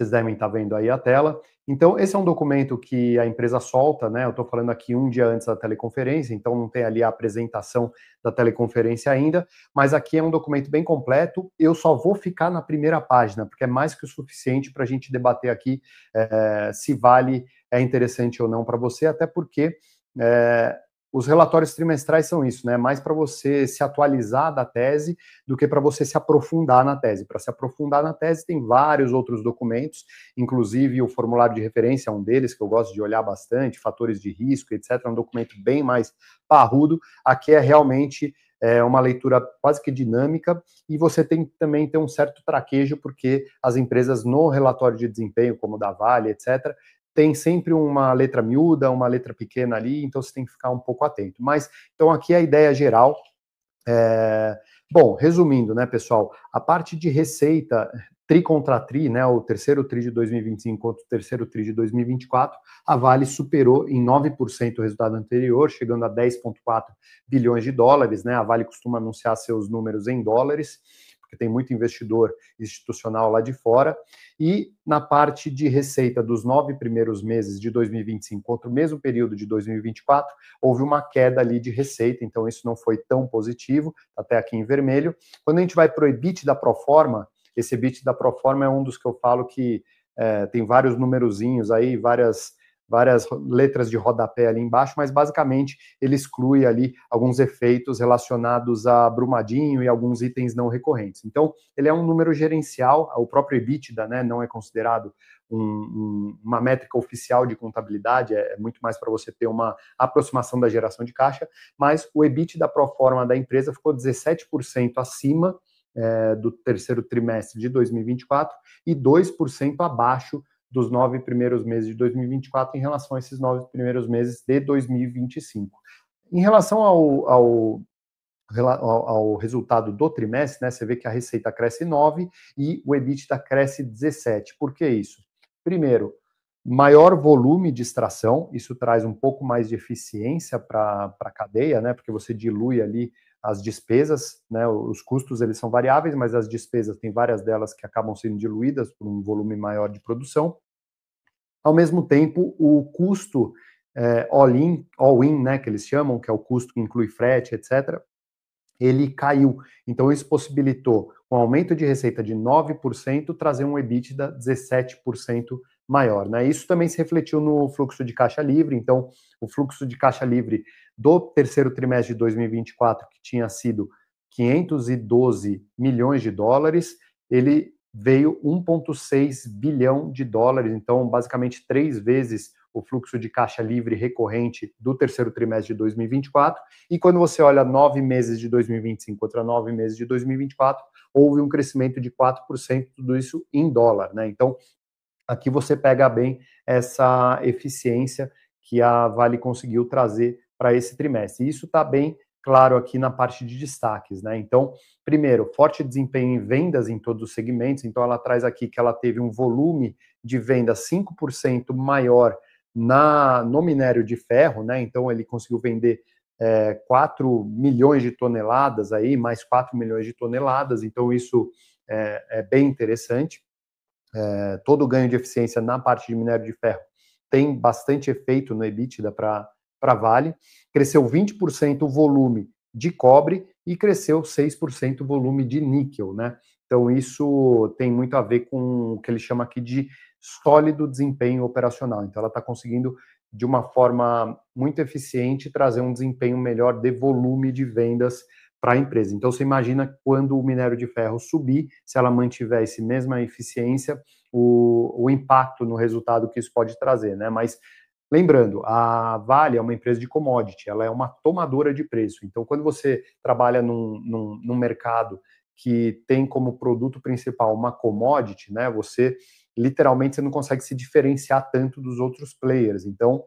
Vocês devem estar vendo aí a tela. Então, esse é um documento que a empresa solta, né? Eu estou falando aqui um dia antes da teleconferência, então não tem ali a apresentação da teleconferência ainda, mas aqui é um documento bem completo. Eu só vou ficar na primeira página, porque é mais que o suficiente para a gente debater aqui se Vale é interessante ou não para você, até porque os relatórios trimestrais são isso, né? Mais para você se atualizar da tese do que para você se aprofundar na tese. Para se aprofundar na tese, tem vários outros documentos, inclusive o formulário de referência é um deles, que eu gosto de olhar bastante, fatores de risco, etc. É um documento bem mais parrudo. Aqui é realmente uma leitura quase que dinâmica, e você tem também ter um certo traquejo, porque as empresas no relatório de desempenho, como o da Vale, etc., tem sempre uma letra miúda, uma letra pequena ali, então você tem que ficar um pouco atento. Mas, então aqui é a ideia geral. Bom, resumindo, né, pessoal, a parte de receita, tri contra tri, né, o terceiro tri de 2025 contra o terceiro tri de 2024, a Vale superou em 9% o resultado anterior, chegando a 10,4 bilhões de dólares, né, a Vale costuma anunciar seus números em dólares, porque tem muito investidor institucional lá de fora, e na parte de receita dos 9 primeiros meses de 2025 contra o mesmo período de 2024, houve uma queda ali de receita, então isso não foi tão positivo, até aqui em vermelho. Quando a gente vai para o EBITDA pro forma, esse EBITDA pro forma é um dos que eu falo que tem vários numerozinhos aí, várias letras de rodapé ali embaixo, mas basicamente ele exclui ali alguns efeitos relacionados a Brumadinho e alguns itens não recorrentes. Então, ele é um número gerencial, o próprio EBITDA, né, não é considerado uma métrica oficial de contabilidade, é muito mais para você ter uma aproximação da geração de caixa, mas o EBITDA pro forma da empresa ficou 17% acima do terceiro trimestre de 2024 e 2% abaixo dos 9 primeiros meses de 2024 em relação a esses 9 primeiros meses de 2025. Em relação ao resultado do trimestre, né, você vê que a receita cresce 9 e o EBITDA cresce 17. Por que isso? Primeiro, maior volume de extração, isso traz um pouco mais de eficiência para a cadeia, né, porque você dilui ali as despesas, né, os custos eles são variáveis, mas as despesas tem várias delas que acabam sendo diluídas por um volume maior de produção. Ao mesmo tempo, o custo all-in, né, que eles chamam, que é o custo que inclui frete, etc., ele caiu. Então, isso possibilitou, com um aumento de receita de 9%, trazer um EBITDA 17% maior, né? Isso também se refletiu no fluxo de caixa livre. Então, o fluxo de caixa livre do terceiro trimestre de 2024, que tinha sido 512 milhões de dólares, ele veio 1,6 bilhão de dólares, então basicamente 3 vezes o fluxo de caixa livre recorrente do terceiro trimestre de 2024, e quando você olha 9 meses de 2025 contra 9 meses de 2024, houve um crescimento de 4%, tudo isso em dólar, né? Então, aqui você pega bem essa eficiência que a Vale conseguiu trazer para esse trimestre. E isso está bem claro aqui na parte de destaques, né? Então, primeiro, forte desempenho em vendas em todos os segmentos. Então, ela traz aqui que ela teve um volume de venda 5% maior no minério de ferro, né? Então, ele conseguiu vender 4 milhões de toneladas aí, mais 4 milhões de toneladas. Então, isso é bem interessante. Todo o ganho de eficiência na parte de minério de ferro tem bastante efeito no EBITDA para Vale. Cresceu 20% o volume de cobre e cresceu 6% o volume de níquel, né? Então, isso tem muito a ver com o que ele chama aqui de sólido desempenho operacional. Então, ela está conseguindo, de uma forma muito eficiente, trazer um desempenho melhor de volume de vendas para a empresa. Então, você imagina quando o minério de ferro subir, se ela mantiver essa mesma eficiência, o impacto no resultado que isso pode trazer, né? Mas, lembrando, a Vale é uma empresa de commodity, ela é uma tomadora de preço. Então, quando você trabalha num mercado que tem como produto principal uma commodity, né? Você, literalmente, você não consegue se diferenciar tanto dos outros players. Então,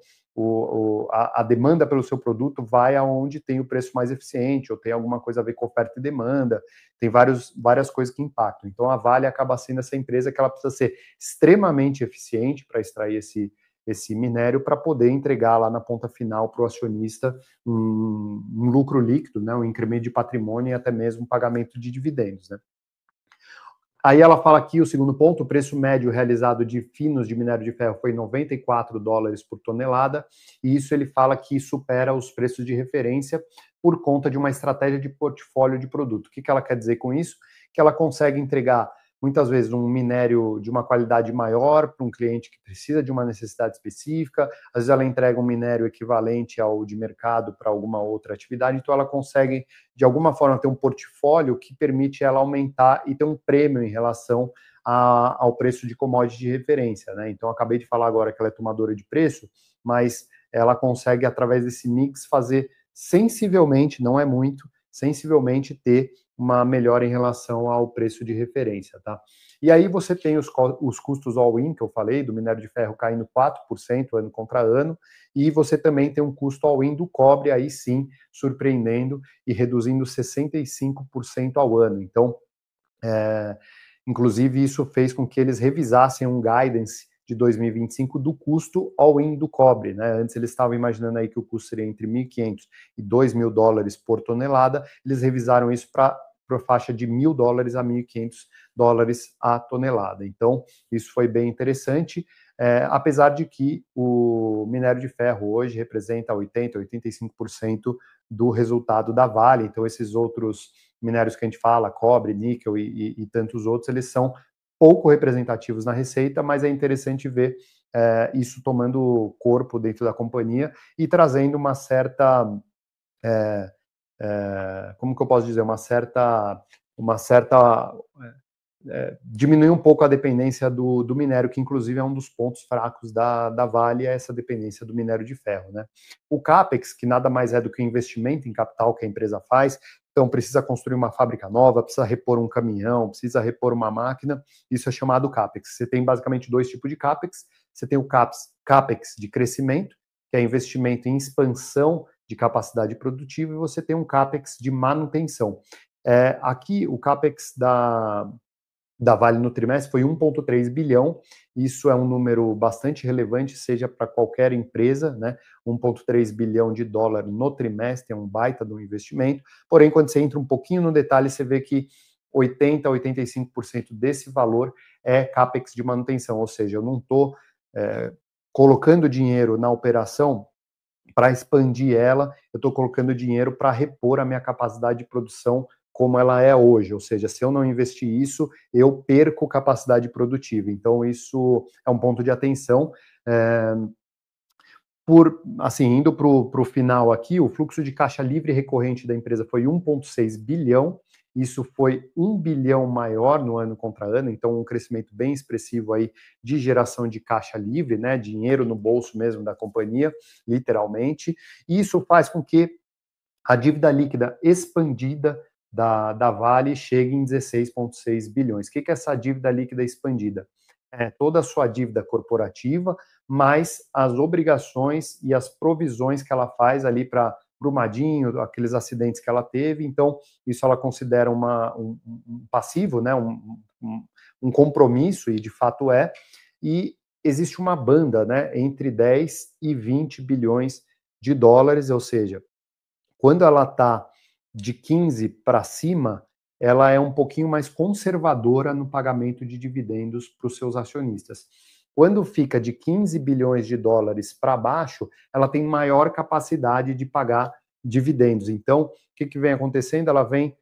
a demanda pelo seu produto vai aonde tem o preço mais eficiente, ou tem alguma coisa a ver com oferta e demanda, tem várias coisas que impactam. Então, a Vale acaba sendo essa empresa que ela precisa ser extremamente eficiente para extrair esse minério, para poder entregar lá na ponta final para o acionista um lucro líquido, né, um incremento de patrimônio e até mesmo um pagamento de dividendos, né. Aí ela fala aqui, o segundo ponto, o preço médio realizado de finos de minério de ferro foi 94 dólares por tonelada, e isso ele fala que supera os preços de referência por conta de uma estratégia de portfólio de produto. O que ela quer dizer com isso? Que ela consegue entregar, muitas vezes, um minério de uma qualidade maior para um cliente que precisa de uma necessidade específica, às vezes ela entrega um minério equivalente ao de mercado para alguma outra atividade, então ela consegue, de alguma forma, ter um portfólio que permite ela aumentar e ter um prêmio em relação ao preço de commodity de referência, né? Então, acabei de falar agora que ela é tomadora de preço, mas ela consegue, através desse mix, fazer sensivelmente, não é muito, sensivelmente ter uma melhora em relação ao preço de referência, tá? E aí você tem os custos all-in, que eu falei, do minério de ferro caindo 4% ano contra ano, e você também tem um custo all-in do cobre, aí sim, surpreendendo e reduzindo 65% ao ano. Então, inclusive, isso fez com que eles revisassem um guidance de 2025 do custo all-in do cobre, né? Antes eles estavam imaginando aí que o custo seria entre 1.500 e 2.000 dólares por tonelada, eles revisaram isso para a faixa de 1.000 dólares a 1.500 dólares a tonelada. Então, isso foi bem interessante, apesar de que o minério de ferro hoje representa 80%, 85% do resultado da Vale, então esses outros minérios que a gente fala, cobre, níquel e tantos outros, eles são pouco representativos na receita, mas é interessante ver isso tomando corpo dentro da companhia e trazendo uma certa, como que eu posso dizer, diminuir um pouco a dependência do minério, que inclusive é um dos pontos fracos da Vale, é essa dependência do minério de ferro, né? O CAPEX, que nada mais é do que o investimento em capital que a empresa faz, então precisa construir uma fábrica nova, precisa repor um caminhão, precisa repor uma máquina, isso é chamado CAPEX. Você tem basicamente dois tipos de CAPEX, você tem o CAPEX de crescimento, que é investimento em expansão de capacidade produtiva, e você tem um CAPEX de manutenção. Aqui, o CAPEX da Vale no trimestre foi 1,3 bilhão, isso é um número bastante relevante, seja para qualquer empresa, né? 1,3 bilhão de dólar no trimestre é um baita de um investimento, porém, quando você entra um pouquinho no detalhe, você vê que 80% a 85% desse valor é CAPEX de manutenção, ou seja, eu não estou colocando dinheiro na operação para expandir ela, eu estou colocando dinheiro para repor a minha capacidade de produção como ela é hoje, ou seja, se eu não investir isso, eu perco capacidade produtiva. Então, isso é um ponto de atenção. Indo para o final aqui, o fluxo de caixa livre recorrente da empresa foi 1,6 bilhão, isso foi 1 bilhão maior no ano contra ano, então um crescimento bem expressivo aí de geração de caixa livre, né, dinheiro no bolso mesmo da companhia, literalmente. Isso faz com que a dívida líquida expandida da Vale chega em 16,6 bilhões. O que é essa dívida líquida expandida? É toda a sua dívida corporativa, mais as obrigações e as provisões que ela faz ali para Brumadinho, aqueles acidentes que ela teve. Então, isso ela considera um passivo, né? um compromisso, e de fato é. E existe uma banda, né, entre 10 e 20 bilhões de dólares, ou seja, quando ela está de 15 para cima, ela é um pouquinho mais conservadora no pagamento de dividendos para os seus acionistas. Quando fica de 15 bilhões de dólares para baixo, ela tem maior capacidade de pagar dividendos. Então, o que vem acontecendo? Ela vem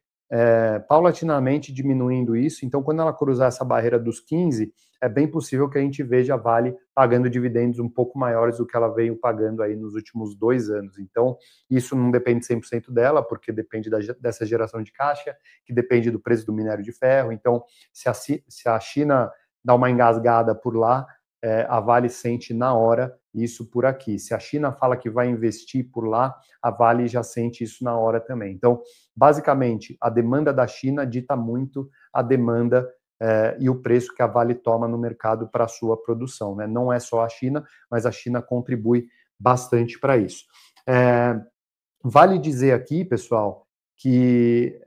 paulatinamente diminuindo isso. Então, quando ela cruzar essa barreira dos 15, é bem possível que a gente veja a Vale pagando dividendos um pouco maiores do que ela veio pagando aí nos últimos 2 anos. Então, isso não depende 100% dela, porque depende dessa geração de caixa, que depende do preço do minério de ferro. Então, se a China dá uma engasgada por lá, a Vale sente na hora isso por aqui. Se a China fala que vai investir por lá, a Vale já sente isso na hora também. Então, basicamente, a demanda da China dita muito a demanda e o preço que a Vale toma no mercado para a sua produção, né? Não é só a China, mas a China contribui bastante para isso. Vale dizer aqui, pessoal, que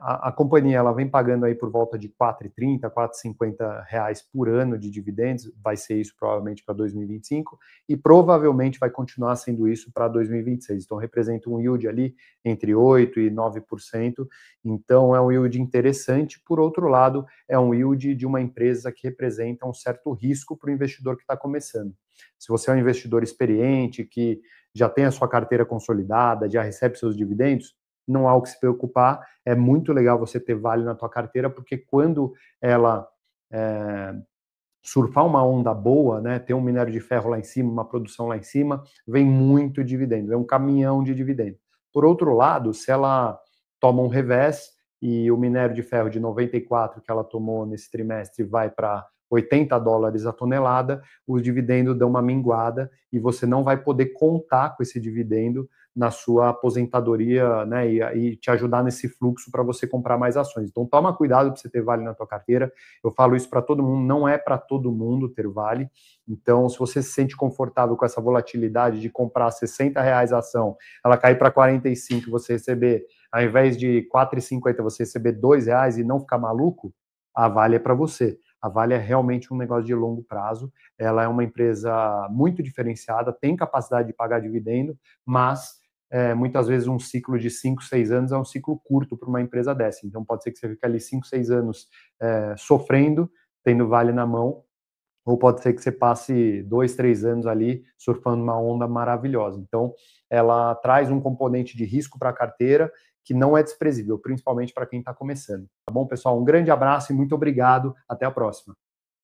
a companhia ela vem pagando aí por volta de R$ 4,30, R$ 4,50 por ano de dividendos, vai ser isso provavelmente para 2025, e provavelmente vai continuar sendo isso para 2026. Então representa um yield ali entre 8% e 9%, então é um yield interessante. Por outro lado, é um yield de uma empresa que representa um certo risco para o investidor que está começando. Se você é um investidor experiente, que já tem a sua carteira consolidada, já recebe seus dividendos, não há o que se preocupar. É muito legal você ter Vale na tua carteira, porque quando ela surfar uma onda boa, né, ter um minério de ferro lá em cima, uma produção lá em cima, vem muito dividendo, é um caminhão de dividendo. Por outro lado, se ela toma um revés e o minério de ferro de 94 que ela tomou nesse trimestre vai para $80 a tonelada, os dividendos dão uma minguada e você não vai poder contar com esse dividendo na sua aposentadoria, né, e te ajudar nesse fluxo para você comprar mais ações. Então toma cuidado para você ter Vale na tua carteira. Eu falo isso para todo mundo, não é para todo mundo ter Vale. Então, se você se sente confortável com essa volatilidade de comprar R$ 60 a ação, ela cair para 45, você receber, ao invés de R$ 4,50, você receber R$ 2 e não ficar maluco, a Vale é para você. A Vale é realmente um negócio de longo prazo. Ela é uma empresa muito diferenciada, tem capacidade de pagar dividendo, mas muitas vezes um ciclo de 5, 6 anos é um ciclo curto para uma empresa dessa. Então pode ser que você fique ali 5, 6 anos sofrendo, tendo Vale na mão, ou pode ser que você passe 2, 3 anos ali surfando uma onda maravilhosa. Então ela traz um componente de risco para a carteira que não é desprezível, principalmente para quem está começando. Tá bom, pessoal? Um grande abraço e muito obrigado. Até a próxima.